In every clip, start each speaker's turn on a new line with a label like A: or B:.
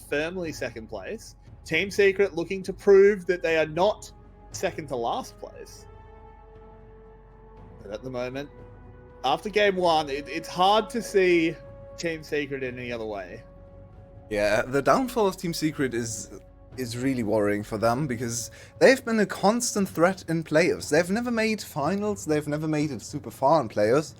A: firmly second place. Team Secret looking to prove that they are not second to last place. But at the moment, after game one, it's hard to see Team Secret in any other way.
B: Yeah, the downfall of Team Secret is really worrying for them, because they've been a constant threat in playoffs. They've never made finals, they've never made it super far in playoffs,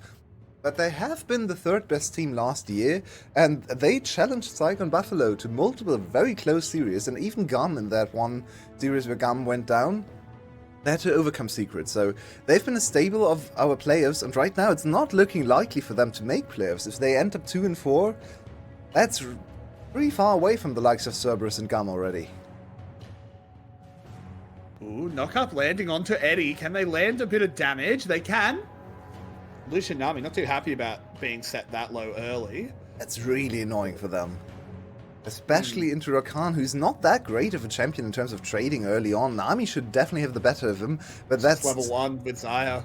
B: but they have been the third best team last year, and they challenged Saigon Buffalo to multiple very close series, and even GUM in that one series where GUM went down, they had to overcome Secret. So they've been a staple of our playoffs, and right now it's not looking likely for them to make playoffs. If they end up 2-4, that's pretty far away from the likes of Cerberus and GUM already.
A: Ooh, knock-up landing onto Eddie. Can they land a bit of damage? They can. Lucian Nami not too happy about being set that low early.
B: That's really annoying for them. Especially into Rakan, who's not that great of a champion in terms of trading early on. Nami should definitely have the better of him, but that's
A: level 1 with Zaya.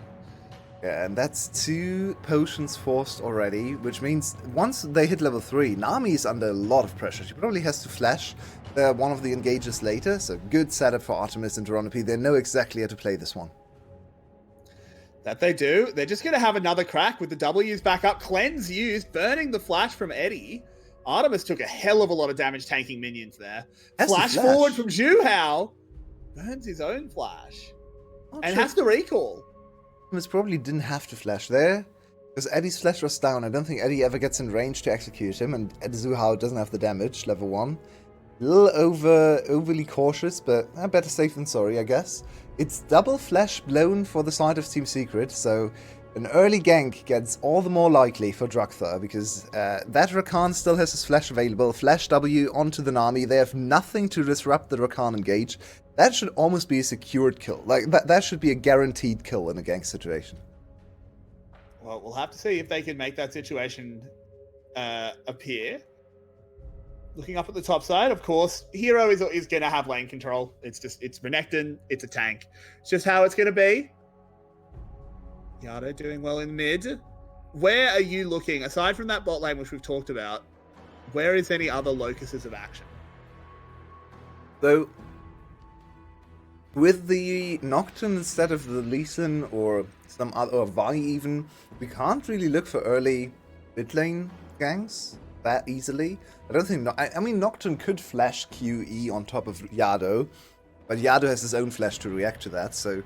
B: Yeah, and that's 2 potions forced already, which means once they hit level 3, Nami is under a lot of pressure. She probably has to flash one of the engages later, so good setup for Artemis and Duranope. They know exactly how to play this one.
A: That they do. They're just going to have another crack with the W's back up. Cleanse used, burning the flash from Eddie. Artemis took a hell of a lot of damage tanking minions there. Flash forward from Zhuhao. Burns his own flash. And has to recall.
B: Artemis probably didn't have to flash there, because Eddie's flash was down. I don't think Eddie ever gets in range to execute him, and Zhuhao doesn't have the damage, level 1. A little overly cautious, but better safe than sorry, I guess. It's double flash blown for the side of Team Secret, so an early gank gets all the more likely for Druktha, because that Rakan still has his flash available. Flash W onto the Nami. They have nothing to disrupt the Rakan engage. That should almost be a secured kill. Like, that should be a guaranteed kill in a gank situation.
A: Well, we'll have to see if they can make that situation appear. Looking up at the top side, of course, Hero is going to have lane control. It's Renekton, it's a tank. It's just how it's going to be. Yado doing well in mid. Where are you looking, aside from that bot lane, which we've talked about, where is any other locuses of action?
B: So, with the Nocturne instead of the Lee Sin or some other, or Vi even, we can't really look for early mid lane ganks that easily. I don't think... I mean, Nocturne could flash QE on top of Yado, but Yado has his own flash to react to that, so...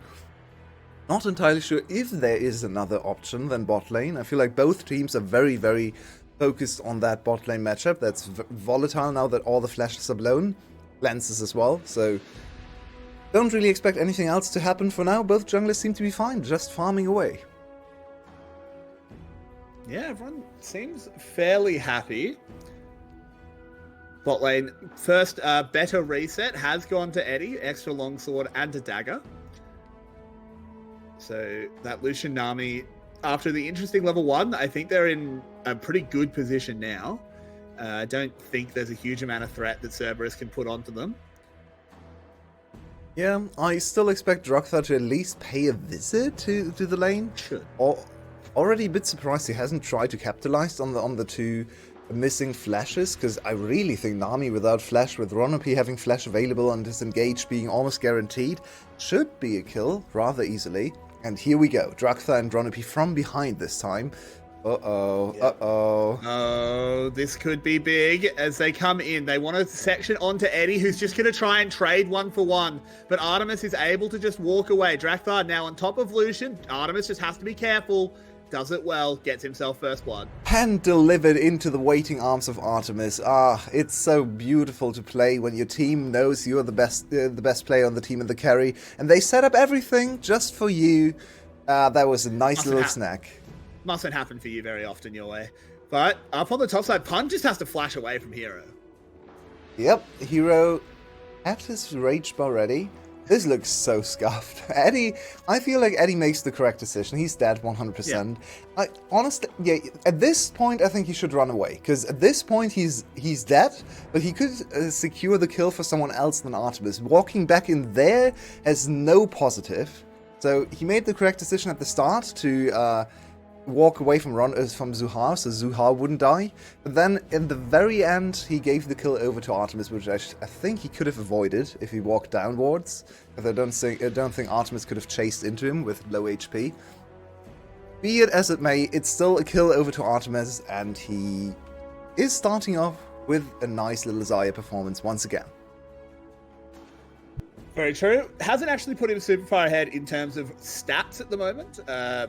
B: Not entirely sure if there is another option than bot lane. I feel like both teams are very, very focused on that bot lane matchup. That's volatile now that all the flashes are blown. Glances as well, so... Don't really expect anything else to happen for now. Both junglers seem to be fine, just farming away.
A: Yeah, everyone seems fairly happy. Bot lane, first better reset has gone to Eddie, extra longsword and a dagger. So that Lucian Nami, after the interesting level 1, I think they're in a pretty good position now. I don't think there's a huge amount of threat that Cerberus can put onto them.
B: Yeah, I still expect Druktha to at least pay a visit to the lane.
A: Should.
B: Already a bit surprised he hasn't tried to capitalize on the 2 missing flashes, because I really think Nami without flash, with Ronopi having flash available and his engage being almost guaranteed, should be a kill rather easily. And here we go, Druktha and Ronopi from behind this time. Uh-oh, yep.
A: Oh, this could be big as they come in. They want to section onto Eddie, who's just going to try and trade 1-for-1. But Artemis is able to just walk away. Druktha now on top of Lucian. Artemis just has to be careful. Does it well, gets himself first blood.
B: Hand delivered into the waiting arms of Artemis. Ah, it's so beautiful to play when your team knows you're the best player on the team in the carry, and they set up everything just for you. That was a nice little snack.
A: Mustn't happen for you very often your way. But up on the top side, Pun just has to flash away from Hero.
B: Yep, Hero had his rage bar ready. This looks so scuffed. Eddie, I feel like Eddie makes the correct decision. He's dead 100%. Yeah. Honestly, yeah, at this point, I think he should run away. Because at this point, he's dead, but he could secure the kill for someone else than Artemis. Walking back in there has no positive. So he made the correct decision at the start to walk away from Zuhar, so Zuhar wouldn't die. But then, in the very end, he gave the kill over to Artemis, which I think he could have avoided if he walked downwards. Because I don't think Artemis could have chased into him with low HP. Be it as it may, it's still a kill over to Artemis, and he is starting off with a nice little Zarya performance once again.
A: Very true. Hasn't actually put him super far ahead in terms of stats at the moment.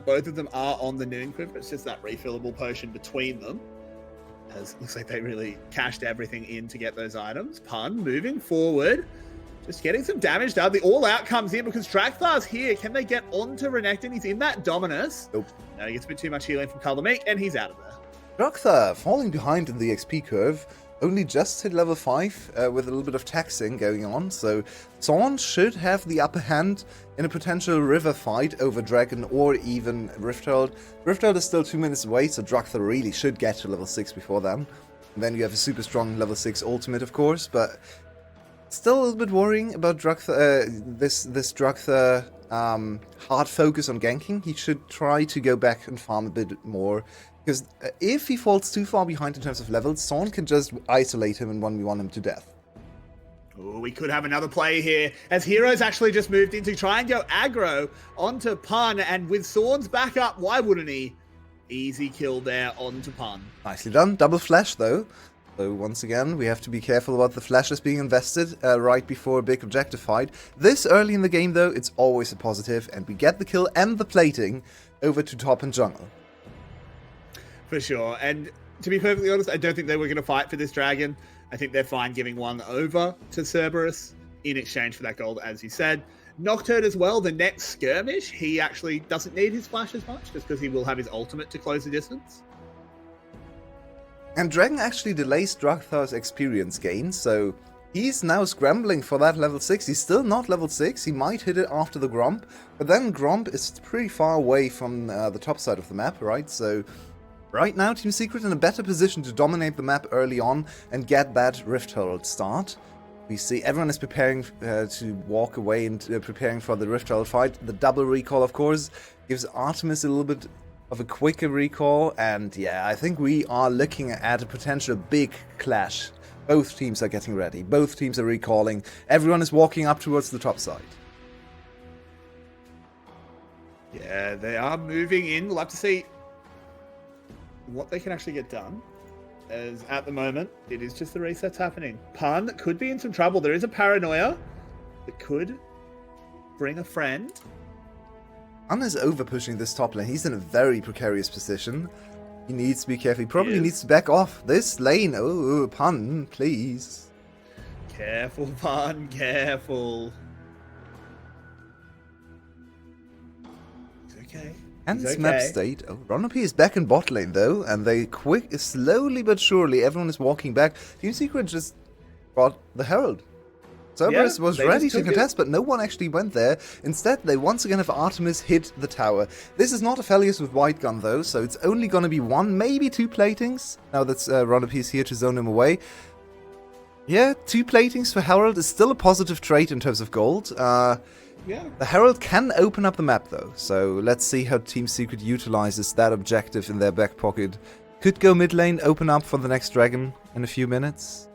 A: Both of them are on the Noon Quiver. It's just that refillable potion between them. As looks like they really cashed everything in to get those items. Pun moving forward. Just getting some damage done. The all-out comes in because Drakthar's here. Can they get onto Renekton? He's in that Dominus.
B: Nope.
A: No, he gets a bit too much healing from Kalamik, and he's out of there.
B: Drakthar falling behind in the XP curve. Only just hit level 5 with a little bit of taxing going on, so Zorn should have the upper hand in a potential river fight over Dragon or even Rift Herald. Rift Herald is still 2 minutes away, so Drakthar really should get to level 6 before then. And then you have a super strong level 6 ultimate, of course, but still a little bit worrying about Drakthar, this Drakthar hard focus on ganking. He should try to go back and farm a bit more. Because if he falls too far behind in terms of levels, Zorn can just isolate him and 1v1 him to death.
A: Oh, we could have another play here, as Heroes actually just moved in to try and go aggro onto Pun, and with Zorn's back up, why wouldn't he? Easy kill there onto Pun.
B: Nicely done. Double flash, though. So once again, we have to be careful about the flashes being invested right before a big objective fight. This early in the game, though, it's always a positive, and we get the kill and the plating over to top and jungle.
A: For sure. And to be perfectly honest, I don't think they were going to fight for this dragon. I think they're fine giving one over to Cerberus in exchange for that gold, as you said. Nocturne as well, the next skirmish, he actually doesn't need his flash as much, just because he will have his ultimate to close the distance.
B: And Dragon actually delays Drakthar's experience gain, so he's now scrambling for that level 6. He's still not level 6, he might hit it after the Gromp, but then Gromp is pretty far away from the top side of the map, right? So right now, Team Secret in a better position to dominate the map early on and get that Rift Herald start. We see everyone is preparing to walk away and preparing for the Rift Herald fight. The double recall, of course, gives Artemis a little bit of a quicker recall. And yeah, I think we are looking at a potential big clash. Both teams are getting ready. Both teams are recalling. Everyone is walking up towards the top side.
A: Yeah, they are moving in. We'll have to see what they can actually get done, as at the moment it is just the resets happening. Pun could be in some trouble. There is a paranoia that could bring a friend.
B: Pun is over pushing this top lane. He's in a very precarious position. He needs to be careful. He probably needs to back off this lane. Oh, Pun, please.
A: Careful, Pun, careful. It's okay.
B: And this map state. Oh, Ronopi is back in bot lane though, and they slowly but surely, everyone is walking back. Team Secret just got the Herald. Cerberus was ready to contest, but no one actually went there. Instead, they once again have Artemis hit the tower. This is not Aphelios with White Gun though, so it's only going to be 1, maybe 2 platings. Now that Ronopi is here to zone him away. Yeah, 2 platings for Herald is still a positive trait in terms of gold.
A: Yeah.
B: The Herald can open up the map though, so let's see how Team Secret utilizes that objective in their back pocket. Could go mid lane, open up for the next dragon in a few minutes.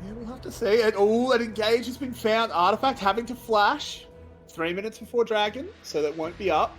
A: Yeah, we'll have to see. And an engage has been found. Artifact having to flash 3 minutes before dragon, so that won't be up.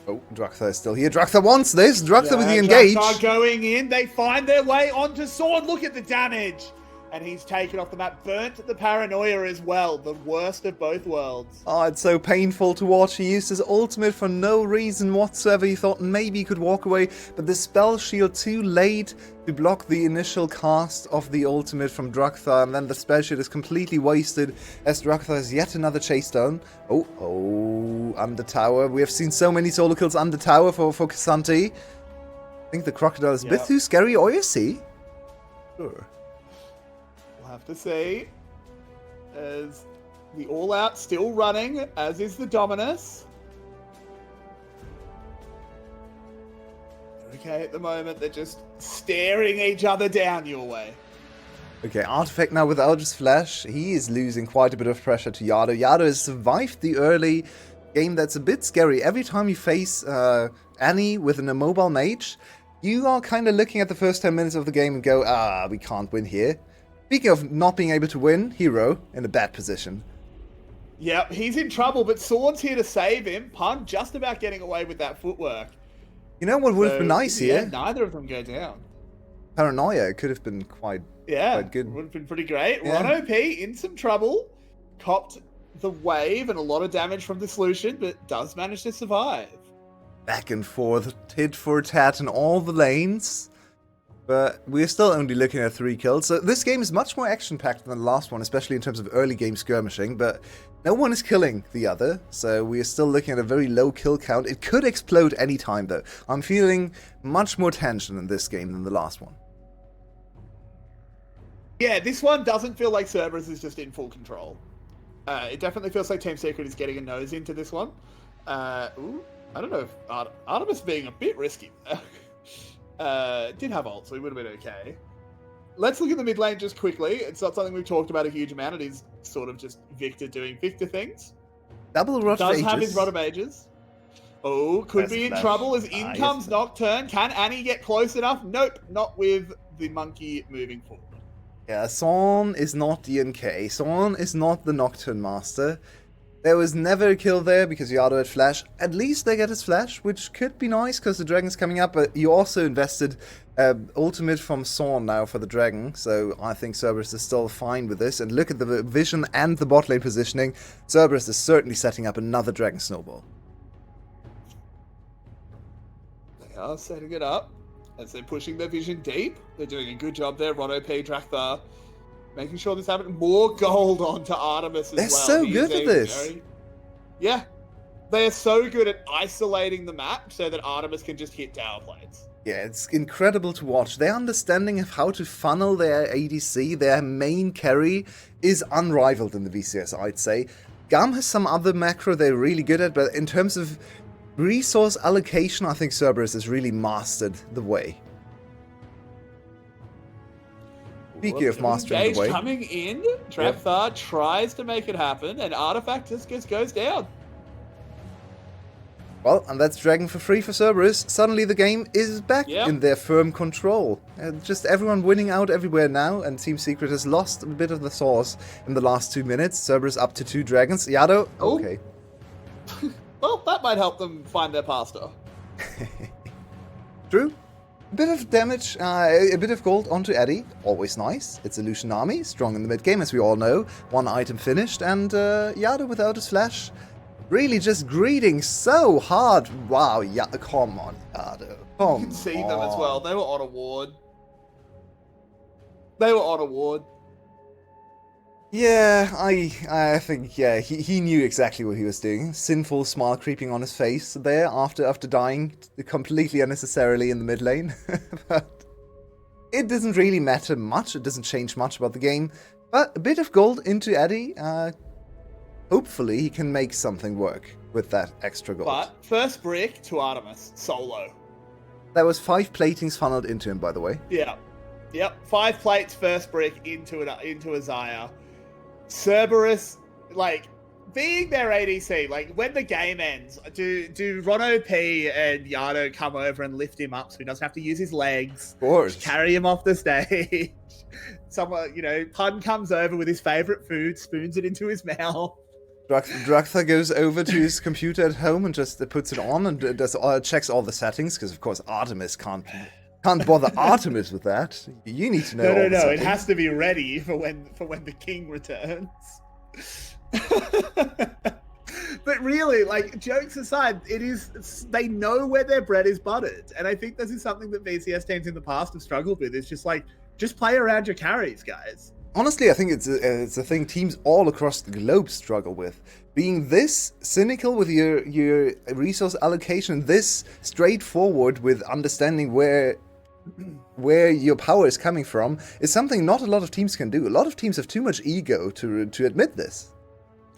B: Oh, Drakthar is still here. Drakthar wants this. Drakthar with the engage.
A: Drakthar going in. They find their way onto Sword. Look at the damage. And he's taken off the map. Burnt the paranoia as well. The worst of both worlds.
B: Oh, it's so painful to watch. He used his ultimate for no reason whatsoever. He thought maybe he could walk away, but the spell shield too late to block the initial cast of the ultimate from Drakthar, and then the spell shield is completely wasted as Drakthar has yet another chase down. Oh, under tower. We have seen so many solo kills under tower for K'Sante. I think the crocodile is a bit too scary. Oh, you see? Sure.
A: Have to see, as the all-out still running, as is the Dominus. Okay, at the moment they're just staring each other down your way.
B: Okay, Artifact now without his flash. He is losing quite a bit of pressure to Yado. Yado has survived the early game that's a bit scary. Every time you face Annie with an immobile mage, you are kind of looking at the first 10 minutes of the game and go, we can't win here. Speaking of not being able to win, Hero in a bad position.
A: Yep, he's in trouble, but Sword's here to save him. Pun just about getting away with that footwork.
B: You know what would have been nice here?
A: Neither of them go down.
B: Paranoia could have been quite good.
A: Would have been pretty great.
B: Yeah.
A: Ron OP in some trouble. Copped the wave and a lot of damage from the solution, but does manage to survive.
B: Back and forth, tit for tat in all the lanes. But we're still only looking at 3 kills. So this game is much more action-packed than the last one, especially in terms of early game skirmishing. But no one is killing the other, so we're still looking at a very low kill count. It could explode anytime, though. I'm feeling much more tension in this game than the last one.
A: Yeah, this one doesn't feel like Cerberus is just in full control. It definitely feels like Team Secret is getting a nose into this one. I don't know if Artemis being a bit risky there. Did have ult, so he would have been okay. Let's look at the mid lane just quickly. It's not something we've talked about a huge amount. It is sort of just Victor doing Victor things.
B: Double Rod
A: Does
B: of
A: have his
B: Ages.
A: Rod of Ages. Oh, could
B: There's
A: be in
B: flash.
A: trouble as in comes
B: Yes.
A: Nocturne. Can Annie get close enough? Nope, not with the monkey moving forward.
B: Yeah, Son is not DNK. Son is not the Nocturne Master. There was never a kill there because Yado had flash. At least they get his flash, which could be nice because the dragon's coming up. But you also invested ultimate from Son now for the dragon. So I think Cerberus is still fine with this. And look at the vision and the bot lane positioning. Cerberus is certainly setting up another dragon snowball.
A: They are setting it up as they're pushing their vision deep. They're doing a good job there. Rono P, Drakthar, making sure this happens. More gold onto Artemis as
B: They're
A: well.
B: so
A: He
B: good
A: is
B: at
A: a
B: this.
A: Yeah. They are so good at isolating the map so that Artemis can just hit tower plates.
B: Yeah, it's incredible to watch. Their understanding of how to funnel their ADC, their main carry, is unrivaled in the VCS, I'd say. Gam has some other macro they're really good at, but in terms of resource allocation, I think Cerberus has really mastered the way. Speaking of mastering
A: Gage
B: the way.
A: coming in, Drakthar tries to make it happen, and Artifact just goes down.
B: Well, and that's Dragon for free for Cerberus. Suddenly the game is back in their firm control. Just everyone winning out everywhere now, and Team Secret has lost a bit of the sauce in the last 2 minutes. Cerberus up to 2 dragons. Yado, okay.
A: Well, that might help them find their pasta.
B: True. A bit of damage, a bit of gold onto Eddie. Always nice. It's Illusion Army, strong in the mid game, as we all know. 1 item finished, and Yado without his flash. Really just greeting so hard. Wow, yeah, come on, Yado. Come
A: You can see them as well. They were on award. They were on award.
B: Yeah, I think, yeah, he knew exactly what he was doing. Sinful smile creeping on his face there after dying completely unnecessarily in the mid lane. But it doesn't really matter much. It doesn't change much about the game. But a bit of gold into Eddie. Hopefully he can make something work with that extra gold.
A: But first brick to Artemis, solo.
B: That was 5 platings funneled into him, by the way.
A: Yeah. Yep. 5 plates, first brick into a Zaya. Cerberus, like, being their ADC, like, when the game ends, do Rono P and Yado come over and lift him up so he doesn't have to use his legs?
B: Of course.
A: Just carry him off the stage. Someone, Pun comes over with his favorite food, spoons it into his mouth.
B: Drakthar goes over to his computer at home and just puts it on and checks all the settings, because of course Artemis can't bother Artemis with that. You need to know.
A: No. It has to be ready for when the king returns. But really, like, jokes aside, they know where their bread is buttered, and I think this is something that VCS teams in the past have struggled with. It's just play around your carries, guys.
B: Honestly, I think it's a thing teams all across the globe struggle with. Being this cynical with your resource allocation, this straightforward with understanding where your power is coming from, is something not a lot of teams can do. A lot of teams have too much ego to admit this.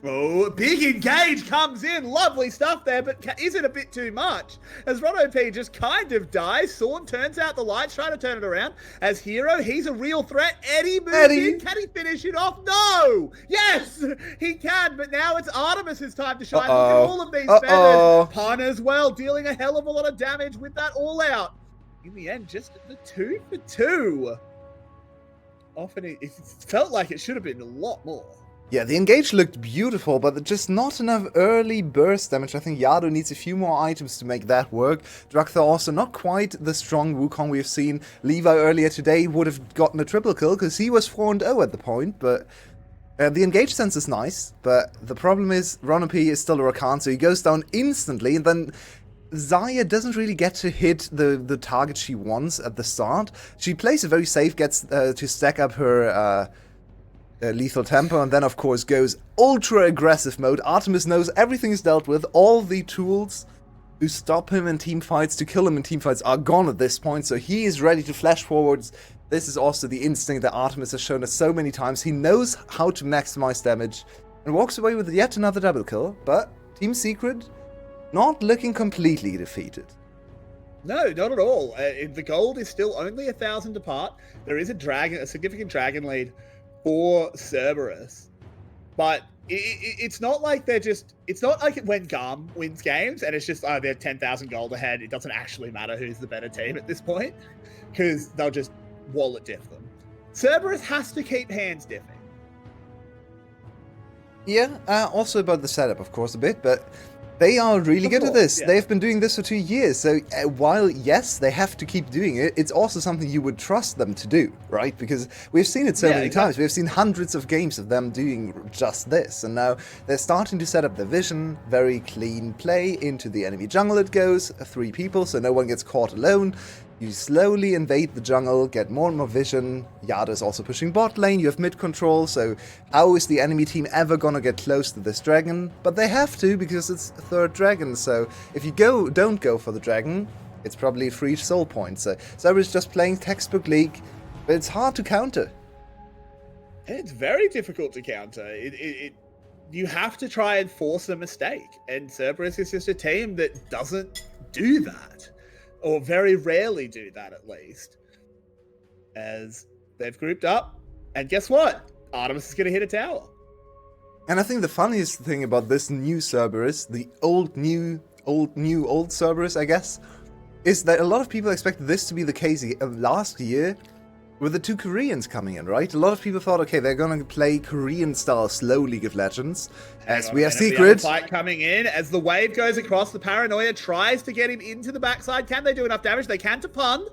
A: Oh, big engage comes in. Lovely stuff there, but is it a bit too much? As Ron OP just kind of dies, Sorn turns out the lights, trying to turn it around. As Hero, he's a real threat. Eddie moves in. Can he finish it off? No! Yes! He can, but now it's Artemis's time to shine. Look at all of these feathers. Pun as well, dealing a hell of a lot of damage with that all out. In the end, just the 2 for 2. Often it felt like it should have been a lot more.
B: Yeah, the engage looked beautiful, but just not enough early burst damage. I think Yado needs a few more items to make that work. Drakthar also not quite the strong Wukong we've seen. Levi earlier today would have gotten a triple kill because he was 4-0 at the point, but the engage sense is nice, but the problem is Ronopi is still a Rakan, so he goes down instantly, and then Xayah doesn't really get to hit the target she wants at the start. She plays it very safe, gets to stack up her lethal tempo, and then of course goes ultra aggressive mode. Artemis knows everything is dealt with. All the tools to stop him in team fights, to kill him in team fights, are gone at this point, so he is ready to flash forwards. This is also the instinct that Artemis has shown us so many times. He knows how to maximize damage and walks away with yet another double kill, but Team Secret not looking completely defeated.
A: No, not at all. The gold is still only 1,000 apart. There is a significant dragon lead for Cerberus, but it's not like it's not like when Garm wins games and it's just, oh, they're 10,000 gold ahead. It doesn't actually matter who's the better team at this point, because they'll just wallet diff them. Cerberus has to keep hands diffing.
B: Yeah, also about the setup, of course, a bit, but they are really good at this. Yeah. They've been doing this for 2 years, so while, yes, they have to keep doing it, it's also something you would trust them to do, right? Because we've seen it so many times. We've seen hundreds of games of them doing just this, and now they're starting to set up their vision, very clean play. Into the enemy jungle it goes, 3 people, so no one gets caught alone. You slowly invade the jungle, get more and more vision. Yada is also pushing bot lane, you have mid control, so how is the enemy team ever gonna get close to this dragon? But they have to, because it's a 3rd dragon, so if you don't go for the dragon, it's probably a free soul point. So Cerberus just playing textbook League, but it's hard to counter.
A: It's very difficult to counter. You have to try and force a mistake, and Cerberus is just a team that doesn't do that. Or very rarely do that, at least. As they've grouped up, and guess what? Artemis is going to hit a tower.
B: And I think the funniest thing about this new Cerberus, the old Cerberus, I guess, is that a lot of people expected this to be the case last year with the 2 Koreans coming in, right? A lot of people thought, okay, they're going to play Korean-style slow League of Legends, as we have Secret.
A: Fight coming in, as the wave goes across, the Paranoia tries to get him into the backside. Can they do enough damage? They can to pun,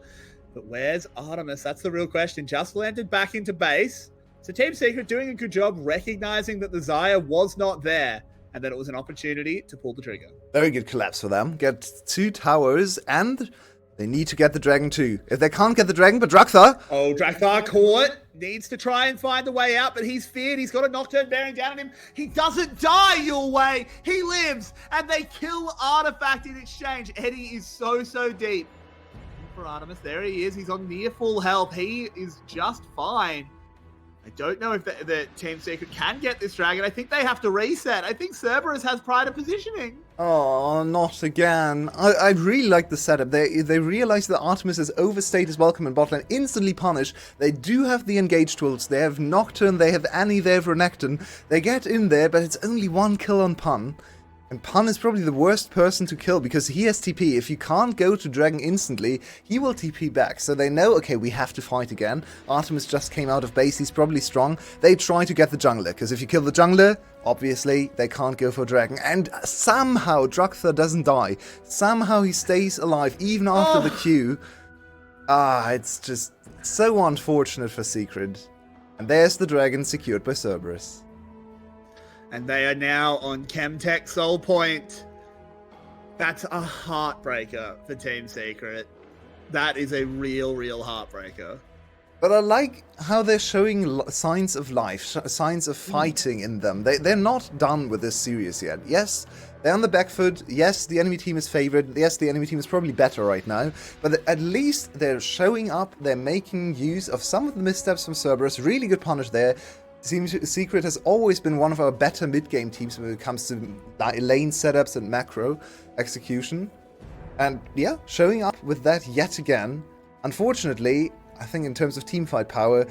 A: but where's Artemis? That's the real question. Just landed back into base. So Team Secret doing a good job recognizing that the Xayah was not there, and that it was an opportunity to pull the trigger.
B: Very good collapse for them. Get 2 towers, and they need to get the dragon too. If they can't get the dragon, but Drakthar...
A: Oh, Drakthar caught. Needs to try and find a way out, but he's feared. He's got a Nocturne bearing down on him. He doesn't die your way. He lives, and they kill Artifact in exchange. Eddie is so deep. For Artemis, there he is. He's on near full health. He is just fine. I don't know if the Team Secret can get this dragon. I think they have to reset. I think Cerberus has pride of positioning.
B: Oh, not again. I really like the setup. They realize that Artemis has overstayed his welcome in bot lane, instantly punished. They do have the engage tools. They have Nocturne, they have Annie, they have Renekton. They get in there, but it's only 1 kill on Pun. And Pun is probably the worst person to kill because he has TP. If you can't go to Dragon instantly, he will TP back. So they know, okay, we have to fight again. Artemis just came out of base, he's probably strong. They try to get the jungler, because if you kill the jungler, obviously they can't go for Dragon. And somehow Drakthar doesn't die. Somehow he stays alive, even after the Q. It's just so unfortunate for Secret. And there's the dragon secured by Cerberus.
A: And they are now on Chemtech Soul Point. That's a heartbreaker for Team Secret. That is a real heartbreaker.
B: But I like how they're showing signs of life, signs of fighting in them. They're not done with this series yet. Yes, they're on the back foot. Yes, the enemy team is favored. Yes, the enemy team is probably better right now. But at least they're showing up. They're making use of some of the missteps from Cerberus. Really good punish there. Team Secret has always been one of our better mid-game teams when it comes to lane setups and macro execution. And yeah, showing up with that yet again. Unfortunately, I think in terms of teamfight power,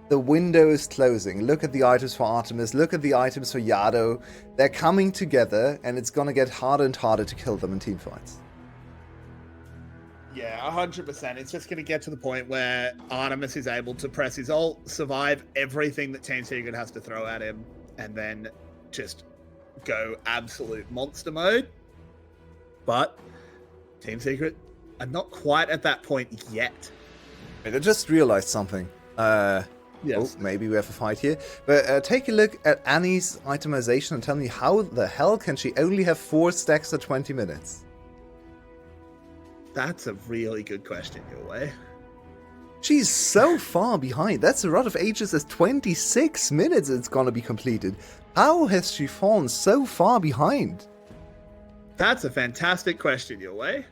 B: the window is closing. Look at the items for Artemis, look at the items for Yado. They're coming together, and it's gonna get harder and harder to kill them in teamfights.
A: Yeah, 100%. It's just going to get to the point where Artemis is able to press his ult, survive everything that Team Secret has to throw at him, and then just go absolute monster mode. But Team Secret are not quite at that point yet.
B: I just realized something.
A: Yes.
B: Oh, maybe we have a fight here. But take a look at Annie's itemization and tell me how the hell can she only have 4 stacks at 20 minutes?
A: That's a really good question, your way.
B: She's so far behind. That's a rod of ages as 26 minutes it's gonna be completed. How has she fallen so far behind?
A: That's a fantastic question, your way.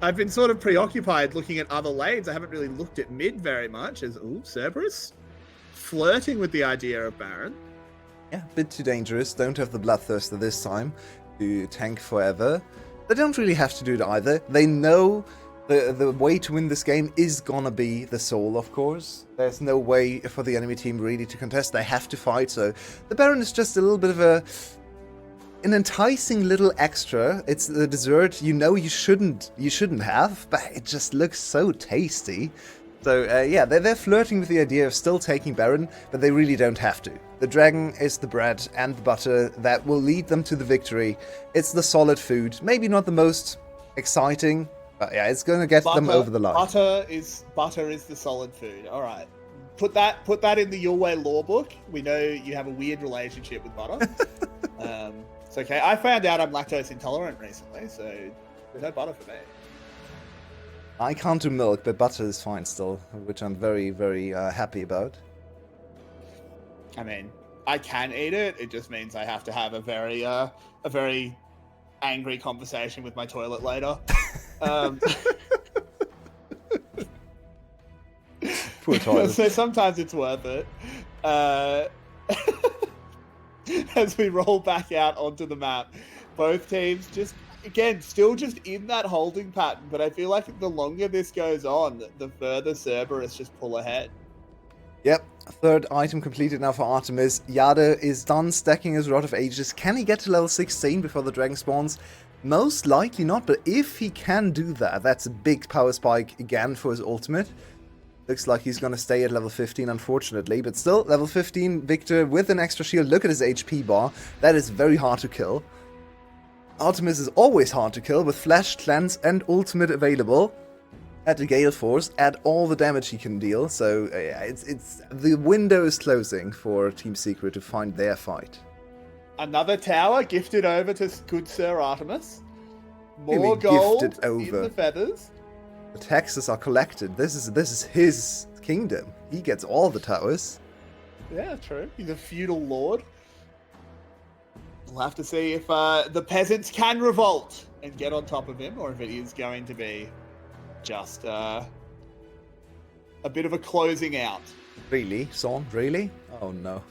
A: I've been sort of preoccupied looking at other lanes. I haven't really looked at mid very much. As Cerberus flirting with the idea of Baron.
B: Yeah, a bit too dangerous. Don't have the Bloodthirster this time to tank forever. They don't really have to do it either. They know the way to win this game is gonna be the soul, of course. There's no way for the enemy team really to contest. They have to fight, so the Baron is just a little bit of an enticing little extra. It's the dessert you know you shouldn't have, but it just looks so tasty. So yeah, they're flirting with the idea of still taking Baron, but they really don't have to. The dragon is the bread and the butter that will lead them to the victory. It's the solid food. Maybe not the most exciting, but yeah, it's going to get them over the line.
A: Butter is the solid food. All right. Put that in the Your Way lore book. We know you have a weird relationship with butter. It's okay. I found out I'm lactose intolerant recently, so there's no butter for me.
B: I can't do milk, but butter is fine still, which I'm very, very happy about.
A: I mean, I can eat it. It just means I have to have a very angry conversation with my toilet later.
B: Poor toilet.
A: So sometimes it's worth it. As we roll back out onto the map, both teams just, again, still just in that holding pattern, but I feel like the longer this goes on, the further Cerberus just pull ahead.
B: Yep, third item completed now for Artemis. Yada is done stacking his Rod of Ages. Can he get to level 16 before the dragon spawns? Most likely not, but if he can do that, that's a big power spike again for his ultimate. Looks like he's gonna stay at level 15, unfortunately, but still, level 15 Victor with an extra shield. Look at his HP bar. That is very hard to kill. Artemis is always hard to kill with Flash, Cleanse, and Ultimate available. At the Gale Force, add all the damage he can deal, so it's the window is closing for Team Secret to find their fight.
A: Another tower gifted over to good Sir Artemis. More gold in the feathers.
B: The taxes are collected. This is his kingdom. He gets all the towers.
A: Yeah, true. He's a feudal lord. We'll have to see if the peasants can revolt and get on top of him, or if it is going to be just a bit of a closing out.
B: Really? Son? Really? Oh no.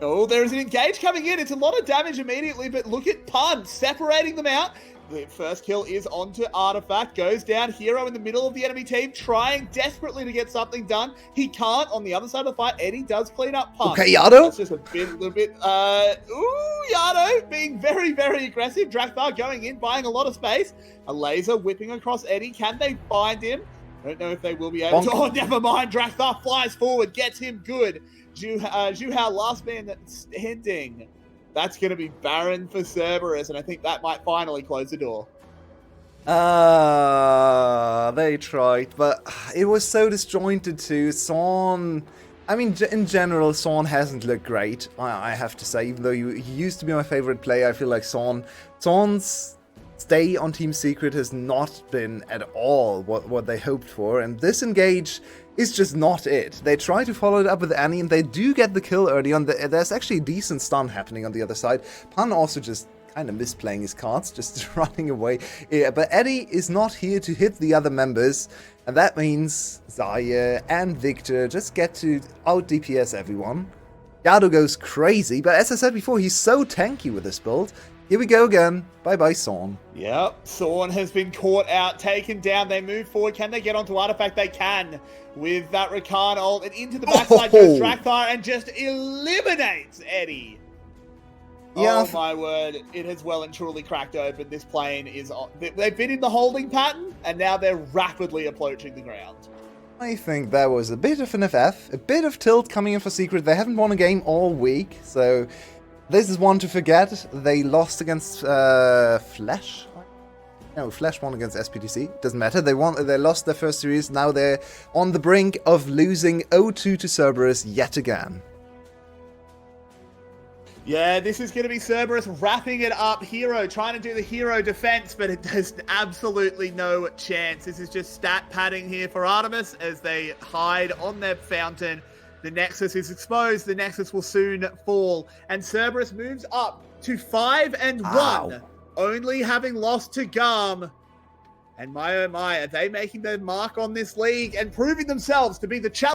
A: Oh, there is an engage coming in. It's a lot of damage immediately, but look at Pun separating them out. The first kill is onto Artifact. Goes down. Hero in the middle of the enemy team, trying desperately to get something done. He can't. On the other side of the fight, Eddie does clean up Pun.
B: Okay, Yado.
A: That's just a little bit. Yado being very, very aggressive. Drakthar going in, buying a lot of space. A laser whipping across Eddie. Can they find him? I don't know if they will be able to. Oh, never mind. Drakthar flies forward, gets him good. Juhao, last man standing. That's going to be Baron for Cerberus, and I think that might finally close the door.
B: They tried, but it was so disjointed too. Son, I mean, in general, Son hasn't looked great, I have to say. Even though he used to be my favorite player, I feel like Son's stay on Team Secret has not been at all what they hoped for, and this engage is just not it. They try to follow it up with Annie, and they do get the kill early on. There's actually a decent stun happening on the other side. Pan also just kind of misplaying his cards, just running away. Yeah, but Eddie is not here to hit the other members, and that means Zaya and Victor just get to out DPS everyone. Yado goes crazy, but as I said before, he's so tanky with this build. Here we go again. Bye-bye, Sorn.
A: Yep, Sorn has been caught out, taken down. They move forward. Can they get onto Artifact? They can. With that Rakan ult, and into the backside goes Drakthar and just eliminates Eddie. Yeah, oh my word, it has well and truly cracked open. This plane is on. They've been in the holding pattern, and now they're rapidly approaching the ground.
B: I think that was a bit of an FF, a bit of tilt coming in for Secret. They haven't won a game all week, so this is one to forget. They lost against Flash. No, Flash won against SPTC. Doesn't matter. They lost their first series. Now they're on the brink of losing 0-2 to Cerberus yet again.
A: Yeah, this is going to be Cerberus wrapping it up. Hero trying to do the hero defense, but it has absolutely no chance. This is just stat padding here for Artemis as they hide on their fountain. The Nexus is exposed. The Nexus will soon fall. And Cerberus moves up to 5-1, only having lost to Garm. And my oh my, are they making their mark on this league and proving themselves to be the challenge?